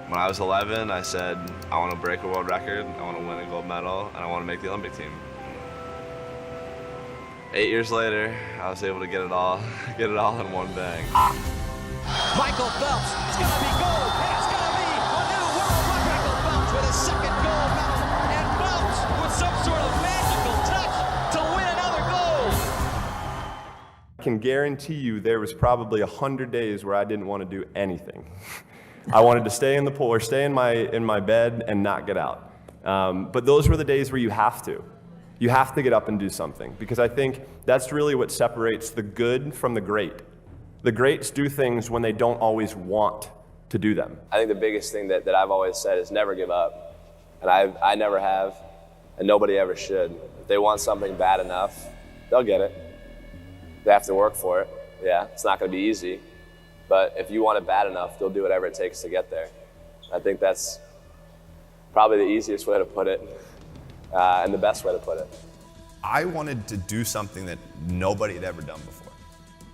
When I was 11, I said, I want to break a world record, I want to win a gold medal, and I want to make the Olympic team. 8 years later, I was able to get it all in one bang. Michael Phelps, it's gonna be gold, and it's gonna be a new world record. Michael Phelps with his second gold medal, and Phelps with some sort of magical touch to win another gold. I can guarantee you there was probably 100 days where I didn't want to do anything. I wanted to stay in the pool or stay in my bed and not get out. But those were the days where you have to. You have to get up and do something, because I think that's really what separates the good from the great. The greats do things when they don't always want to do them. I think the biggest thing that I've always said is never give up. And I never have, and nobody ever should. If they want something bad enough, they'll get it. They have to work for it. Yeah, it's not going to be easy. But if you want it bad enough, they'll do whatever it takes to get there. I think that's probably the easiest way to put it, and the best way to put it. I wanted to do something that nobody had ever done before.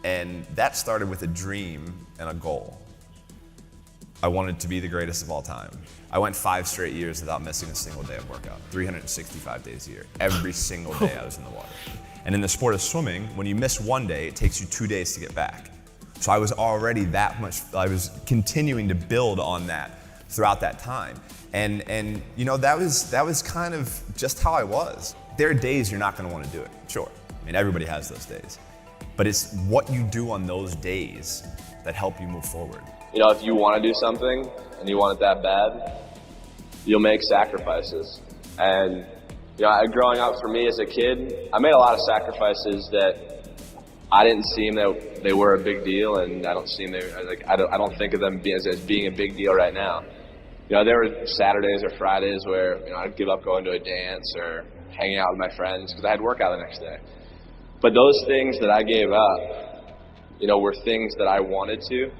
And that started with a dream and a goal. I wanted to be the greatest of all time. I went 5 straight years without missing a single day of workout, 365 days a year. Every single day I was in the water. And in the sport of swimming, when you miss one day, it takes you 2 days to get back. So I was already I was continuing to build on that throughout that time. And you know, that was kind of just how I was. There are days you're not gonna wanna do it, sure. I mean, everybody has those days. But it's what you do on those days that help you move forward. You know, if you want to do something and you want it that bad, you'll make sacrifices. And you know, growing up for me as a kid, I made a lot of sacrifices that I didn't seem that they were a big deal, and I don't think of them as being a big deal right now. You know, there were Saturdays or Fridays where, you know, I'd give up going to a dance or hanging out with my friends because I had workout the next day. But those things that I gave up, you know, were things that I wanted to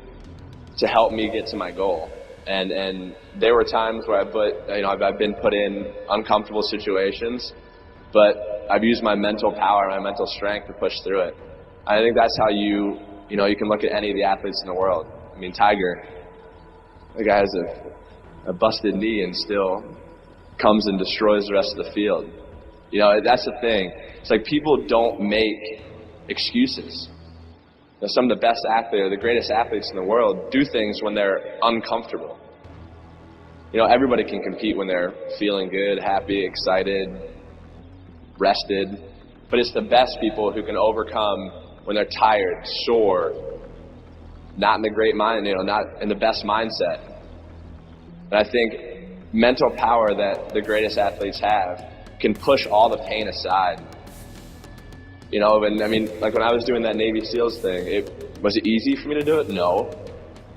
help me get to my goal. And there were times where I've been put in uncomfortable situations, but I've used my mental power, my mental strength to push through it. I think that's how you can look at any of the athletes in the world. I mean, Tiger, the guy has a busted knee and still comes and destroys the rest of the field. You know, that's the thing. It's like people don't make excuses. You know, some of the best athletes, or the greatest athletes in the world, do things when they're uncomfortable. You know, everybody can compete when they're feeling good, happy, excited, rested. But it's the best people who can overcome when they're tired, sore, not in the great mind, you know, not in the best mindset. And I think mental power that the greatest athletes have can push all the pain aside. You know, and I mean, like when I was doing that Navy SEALs thing, was it easy for me to do it? No.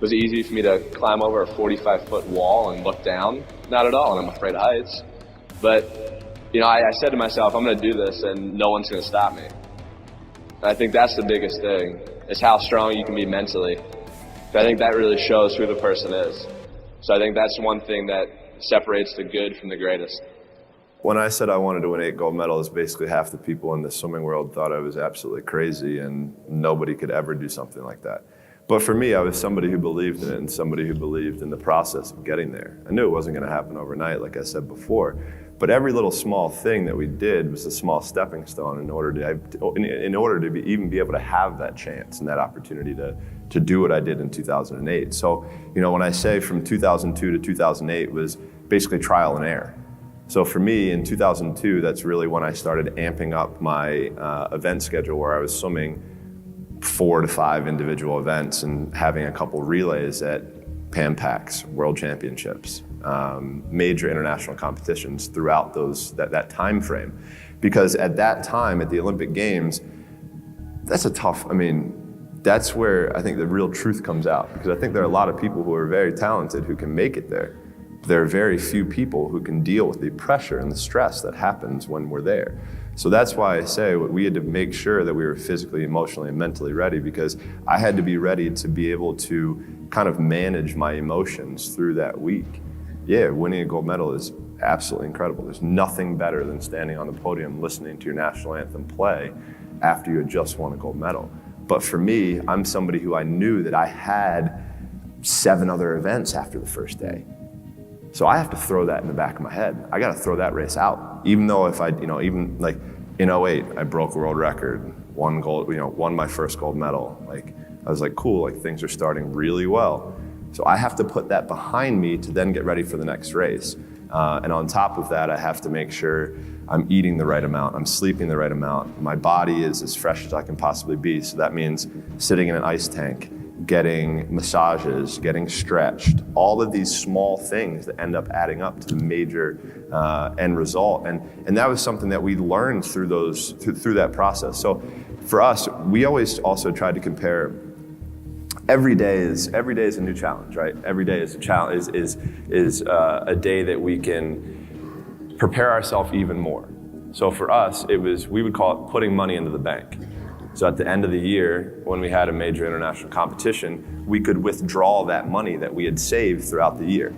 Was it easy for me to climb over a 45-foot wall and look down? Not at all, and I'm afraid of heights. But, you know, I said to myself, I'm gonna do this and no one's gonna stop me. And I think that's the biggest thing, is how strong you can be mentally. I think that really shows who the person is. So I think that's one thing that separates the good from the greatest. When I said I wanted to win 8 gold medals, basically half the people in the swimming world thought I was absolutely crazy and nobody could ever do something like that. But for me, I was somebody who believed in it and somebody who believed in the process of getting there. I knew it wasn't going to happen overnight, like I said before, but every little small thing that we did was a small stepping stone in order to even be able to have that chance and that opportunity to do what I did in 2008. So, you know, when I say from 2002 to 2008 was basically trial and error. So for me, in 2002, that's really when I started amping up my event schedule, where I was swimming 4 to 5 individual events and having a couple relays at Pan Pacs, World Championships, major international competitions throughout that time frame. Because at that time, at the Olympic Games, that's that's where I think the real truth comes out. Because I think there are a lot of people who are very talented who can make it there. There are very few people who can deal with the pressure and the stress that happens when we're there. So that's why I say we had to make sure that we were physically, emotionally, and mentally ready, because I had to be ready to be able to kind of manage my emotions through that week. Yeah, winning a gold medal is absolutely incredible. There's nothing better than standing on the podium listening to your national anthem play after you had just won a gold medal. But for me, I'm somebody who I knew that I had 7 other events after the first day. So I have to throw that in the back of my head. I got to throw that race out. Even though if I, even like in '08, I broke a world record, won gold, won my first gold medal. Like, I was like, cool, like things are starting really well. So I have to put that behind me to then get ready for the next race. And on top of that, I have to make sure I'm eating the right amount, I'm sleeping the right amount, my body is as fresh as I can possibly be. So that means sitting in an ice tank, getting massages, getting stretched, all of these small things that end up adding up to the major end result. And that was something that we learned through that process. So for us, we always also tried to compare. Every day is a new challenge, right? Every day is a challenge, is a day that we can prepare ourselves even more. So for us, we would call it putting money into the bank. So at the end of the year, when we had a major international competition, we could withdraw that money that we had saved throughout the year.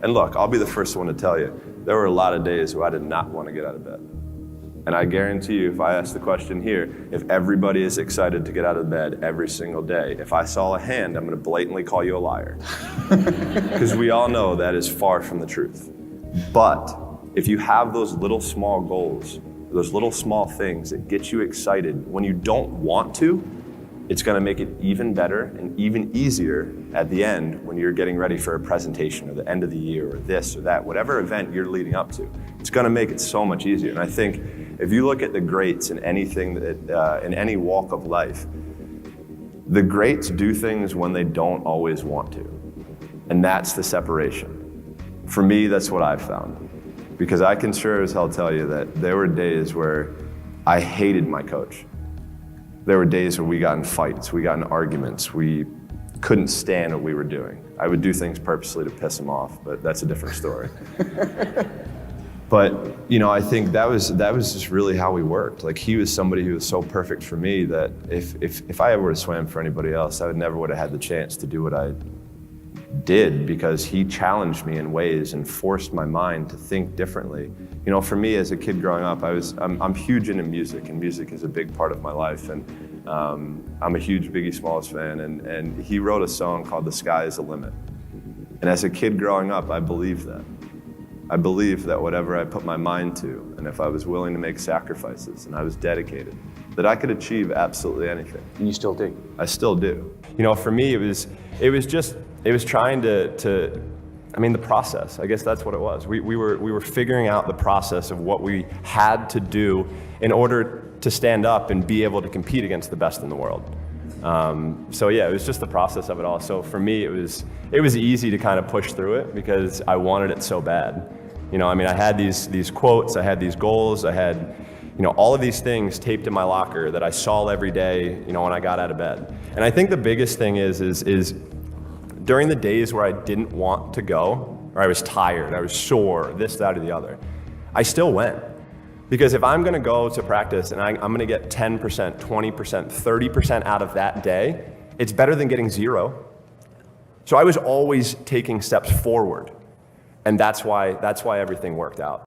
And look, I'll be the first one to tell you, there were a lot of days where I did not want to get out of bed. And I guarantee you, if I ask the question here, if everybody is excited to get out of bed every single day, if I saw a hand, I'm going to blatantly call you a liar. Because we all know that is far from the truth. But if you have those little small goals, those little small things that get you excited when you don't want to, it's going to make it even better and even easier at the end when you're getting ready for a presentation or the end of the year or this or that, whatever event you're leading up to. It's going to make it so much easier. And I think if you look at the greats in anything that, in any walk of life, the greats do things when they don't always want to. And that's the separation. For me, that's what I've found. Because I can sure as hell tell you that there were days where I hated my coach. There were days where we got in fights, we got in arguments, we couldn't stand what we were doing. I would do things purposely to piss him off, but that's a different story. But I think that was just really how we worked. Like, he was somebody who was so perfect for me that if I ever would have swam for anybody else, I never would have had the chance to do what I did, because he challenged me in ways and forced my mind to think differently. For me as a kid growing up, I'm huge into music, and music is a big part of my life. And I'm a huge Biggie Smalls fan, and he wrote a song called "The Sky Is the Limit." And as a kid growing up, I believed that. I believed that whatever I put my mind to, and if I was willing to make sacrifices and I was dedicated, that I could achieve absolutely anything. And you still do? I still do. For me, it was trying the process. I guess that's what it was. We were figuring out the process of what we had to do in order to stand up and be able to compete against the best in the world. So yeah, it was just the process of it all. So for me, it was easy to kind of push through it because I wanted it so bad. I had these quotes, I had these goals, I had all of these things taped in my locker that I saw every day, when I got out of bed. And I think the biggest thing is during the days where I didn't want to go, or I was tired, I was sore, this, that, or the other, I still went. Because if I'm gonna go to practice and I'm gonna get 10%, 20%, 30% out of that day, it's better than getting 0. So I was always taking steps forward. And that's why everything worked out.